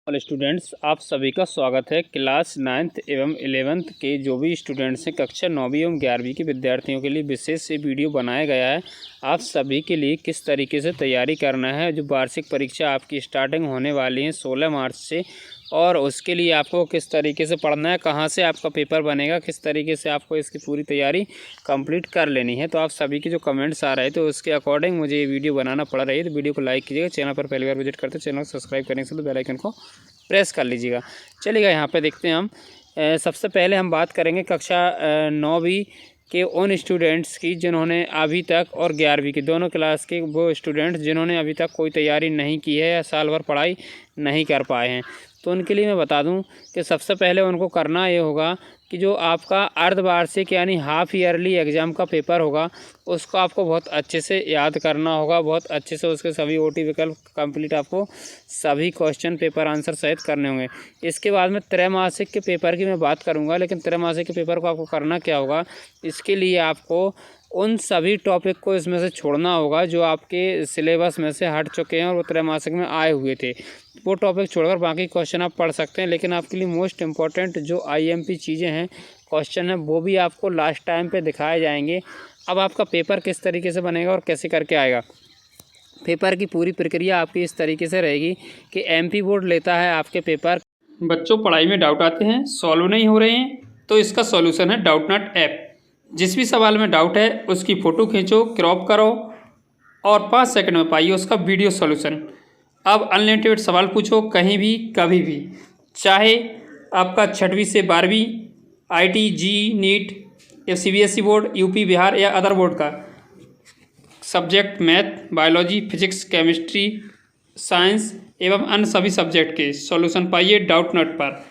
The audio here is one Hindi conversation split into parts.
ऑल स्टूडेंट्स, आप सभी का स्वागत है। क्लास 9th एवं 11th के जो भी स्टूडेंट्स हैं, कक्षा 9वीं एवं 11वीं के विद्यार्थियों के लिए विशेष ये वीडियो बनाया गया है। आप सभी के लिए किस तरीके से तैयारी करना है। जो वार्षिक परीक्षा आपकी स्टार्टिंग होने वाली है 16 मार्च से, और उसके लिए आपको किस तरीके से पढ़ना है, कहाँ से आपका पेपर बनेगा, किस तरीके से आपको इसकी पूरी तैयारी कंप्लीट कर लेनी है। तो आप सभी के जो कमेंट्स आ रहे थे उसके अकॉर्डिंग मुझे ये वीडियो बनाना पड़ रही है। तो वीडियो को लाइक कीजिएगा, चैनल पर पहली बार विजिट करते चैनल को सब्सक्राइब करने से तो बेल आइकन को प्रेस कर लीजिएगा। चलिएगा यहाँ पे देखते हैं हम। सबसे पहले हम बात करेंगे कक्षा 9वीं के उन स्टूडेंट्स की जिन्होंने अभी तक, और 11वीं के दोनों क्लास के वो स्टूडेंट्स जिन्होंने अभी तक कोई तैयारी नहीं की है या साल भर पढ़ाई नहीं कर पाए हैं। तो उनके लिए मैं बता दूं कि सबसे पहले उनको करना ये होगा कि जो आपका अर्धवार्षिक यानी हाफ ईयरली एग्ज़ाम का पेपर होगा उसको आपको बहुत अच्छे से याद करना होगा, बहुत अच्छे से उसके सभी ओटी विकल्प कंप्लीट आपको सभी क्वेश्चन पेपर आंसर सहित करने होंगे। इसके बाद में त्रैमासिक के पेपर की मैं बात करूंगा, लेकिन त्रैमासिक के पेपर को आपको करना क्या होगा, इसके लिए आपको उन सभी टॉपिक को इसमें से छोड़ना होगा जो आपके सिलेबस में से हट चुके हैं और वो त्रैमासिक में आए हुए थे। वो टॉपिक छोड़कर बाकी क्वेश्चन आप पढ़ सकते हैं, लेकिन आपके लिए मोस्ट इम्पॉर्टेंट जो आईएमपी चीज़ें हैं, क्वेश्चन है, वो भी आपको लास्ट टाइम पे दिखाए जाएंगे। अब आपका पेपर किस तरीके से बनेगा और कैसे करके आएगा। पेपर की पूरी प्रक्रिया आपकी इस तरीके से रहेगी कि एमपी बोर्ड लेता है आपके पेपर। बच्चों, पढ़ाई में डाउट आते हैं, सॉल्व नहीं हो रहे हैं, तो इसका सॉल्यूशन है डाउटनट ऐप। जिस भी सवाल में डाउट है उसकी फ़ोटो खींचो, क्रॉप करो और 5 सेकंड में पाइए उसका वीडियो सॉल्यूशन। अब अनलिमिटेड सवाल पूछो, कहीं भी कभी भी, चाहे आपका 6वीं से 12वीं, आईटी, जी, नीट या सीबीएसई बोर्ड, यूपी, बिहार या अदर बोर्ड का subject, math, biology, physics, chemistry, science एवं अन्य सभी सब्जेक्ट के सॉल्यूशन पाइए डाउटनट पर।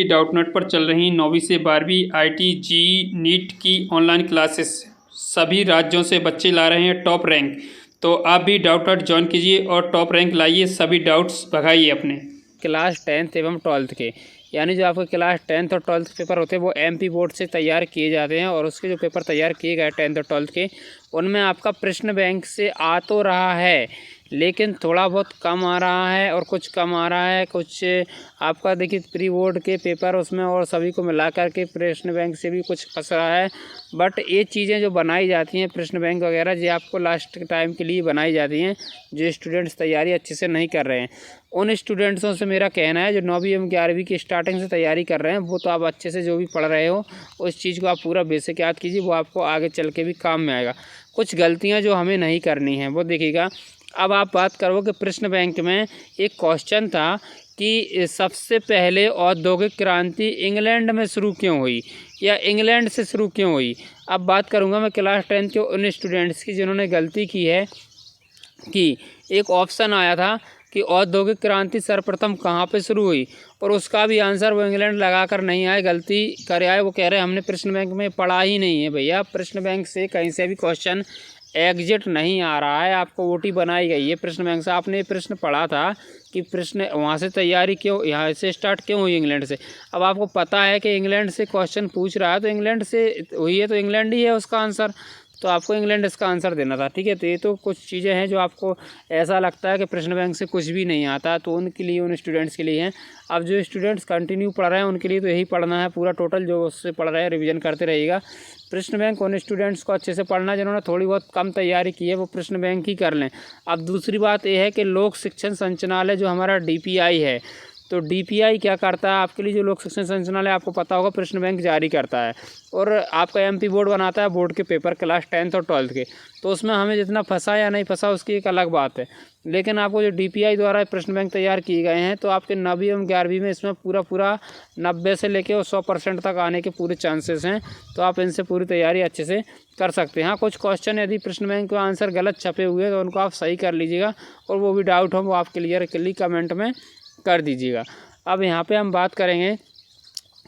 डाउटनट पर चल रही 9वीं से 12वीं आईटी, जी, नीट की ऑनलाइन क्लासेस सभी राज्यों से बच्चे ला रहे हैं टॉप रैंक। तो आप भी डाउटनट ज्वाइन कीजिए और टॉप रैंक लाइए, सभी डाउट्स भगाइए अपने। क्लास 10th एवं 12th के, यानी जो आपके क्लास 10th और 12th के पेपर होते हैं वो एमपी बोर्ड से तैयार किए जाते हैं, और उसके जो पेपर तैयार किए गए 10th और 12th के, उनमें आपका प्रश्न बैंक से आ तो रहा है लेकिन थोड़ा बहुत कम आ रहा है और कुछ कम आ रहा है। कुछ आपका देखिए प्री बोर्ड के पेपर उसमें और सभी को मिला कर के प्रश्न बैंक से भी कुछ फंस रहा है। बट ये चीज़ें जो बनाई जाती हैं प्रश्न बैंक वगैरह, ये आपको लास्ट टाइम के लिए बनाई जाती हैं जो स्टूडेंट्स तैयारी अच्छे से नहीं कर रहे हैं। उन स्टूडेंट्सों से मेरा कहना है जो 9वीं एवं 11वीं की स्टार्टिंग से तैयारी कर रहे हैं, वो तो आप अच्छे से जो भी पढ़ रहे हो उस चीज़ को आप पूरा बेसिक याद कीजिए, वो आपको आगे चल के भी काम में आएगा। कुछ गलतियाँ जो हमें नहीं करनी है वो देखिएगा। अब आप बात करो कि प्रश्न बैंक में एक क्वेश्चन था कि सबसे पहले औद्योगिक क्रांति इंग्लैंड में शुरू क्यों हुई या इंग्लैंड से शुरू क्यों हुई। अब बात करूंगा मैं क्लास 10 के उन स्टूडेंट्स की जिन्होंने गलती की है कि एक ऑप्शन आया था कि औद्योगिक क्रांति सर्वप्रथम कहाँ पे शुरू हुई, और उसका भी आंसर वो इंग्लैंड लगा कर नहीं आए, गलती करे आए। वो कह रहे हैं हमने प्रश्न बैंक में पढ़ा ही नहीं है। भैया, प्रश्न बैंक से कहीं से भी क्वेश्चन एग्जिट नहीं आ रहा है, आपको ओटी बनाई गई है प्रश्न बैंक से। आपने प्रश्न पढ़ा था कि प्रश्न वहाँ से तैयारी क्यों, यहाँ से स्टार्ट क्यों हुई इंग्लैंड से। अब आपको पता है कि इंग्लैंड से क्वेश्चन पूछ रहा है तो इंग्लैंड से हुई है, तो इंग्लैंड ही है उसका आंसर, तो आपको इंग्लैंड इसका आंसर देना था। ठीक है, तो ये तो कुछ चीज़ें हैं जो आपको ऐसा लगता है कि प्रश्न बैंक से कुछ भी नहीं आता, तो उनके लिए, उन स्टूडेंट्स के लिए हैं। अब जो स्टूडेंट्स कंटिन्यू पढ़ रहे हैं उनके लिए तो यही पढ़ना है पूरा टोटल, जो उससे पढ़ रहे हैं रिवीजन करते रहिएगा। प्रश्न बैंक उन स्टूडेंट्स को अच्छे से पढ़ना जिन्होंने थोड़ी बहुत कम तैयारी की है, वो प्रश्न बैंक ही कर लें। अब दूसरी बात यह है कि लोक शिक्षण संचालनालय जो हमारा डीपीआई है, तो डीपीआई क्या करता है आपके लिए, जो लोक शिक्षण संचालनालय आपको पता होगा प्रश्न बैंक जारी करता है और आपका एमपी बोर्ड बनाता है बोर्ड के पेपर क्लास 10th और 12th के। तो उसमें हमें जितना फंसा या नहीं फंसा उसकी एक अलग बात है, लेकिन आपको जो डीपीआई द्वारा प्रश्न बैंक तैयार किए गए हैं तो आपके 9वीं एवं 11वीं में इसमें पूरा 90 से लेकर और 100% तक आने के पूरे चांसेस हैं। तो आप इनसे पूरी तैयारी अच्छे से कर सकते हैं। हाँ, कुछ क्वेश्चन यदि प्रश्न बैंक का आंसर गलत छपे हुए तो उनको आप सही कर लीजिएगा, और वो भी डाउट हो वो आप क्लियर कमेंट में कर दीजिएगा। अब यहाँ पे हम बात करेंगे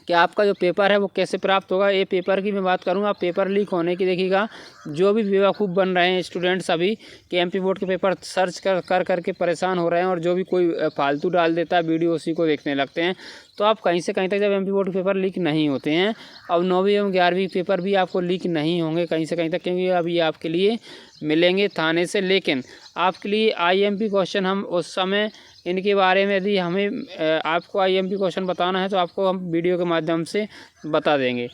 कि आपका जो पेपर है वो कैसे प्राप्त होगा। ये पेपर की मैं बात करूँगा, पेपर लीक होने की देखिएगा। जो भी बेवकूफ़ बन रहे हैं स्टूडेंट्स अभी कि एमपी बोर्ड के पेपर सर्च कर करके परेशान हो रहे हैं, और जो भी कोई फालतू डाल देता है वीडियो उसी को देखने लगते हैं, तो आप कहीं से कहीं तक जब एमपी बोर्ड के पेपर लीक नहीं होते हैं, अब 9वीं एवं 11वीं पेपर भी आपको लीक नहीं होंगे कहीं से कहीं तक, क्योंकि अब ये आपके लिए मिलेंगे थाने से। लेकिन आपके लिए आईएमपी क्वेश्चन हम उस समय इनके बारे में यदि हमें आपको IMP क्वेश्चन बताना है तो आपको हम वीडियो के माध्यम से बता देंगे।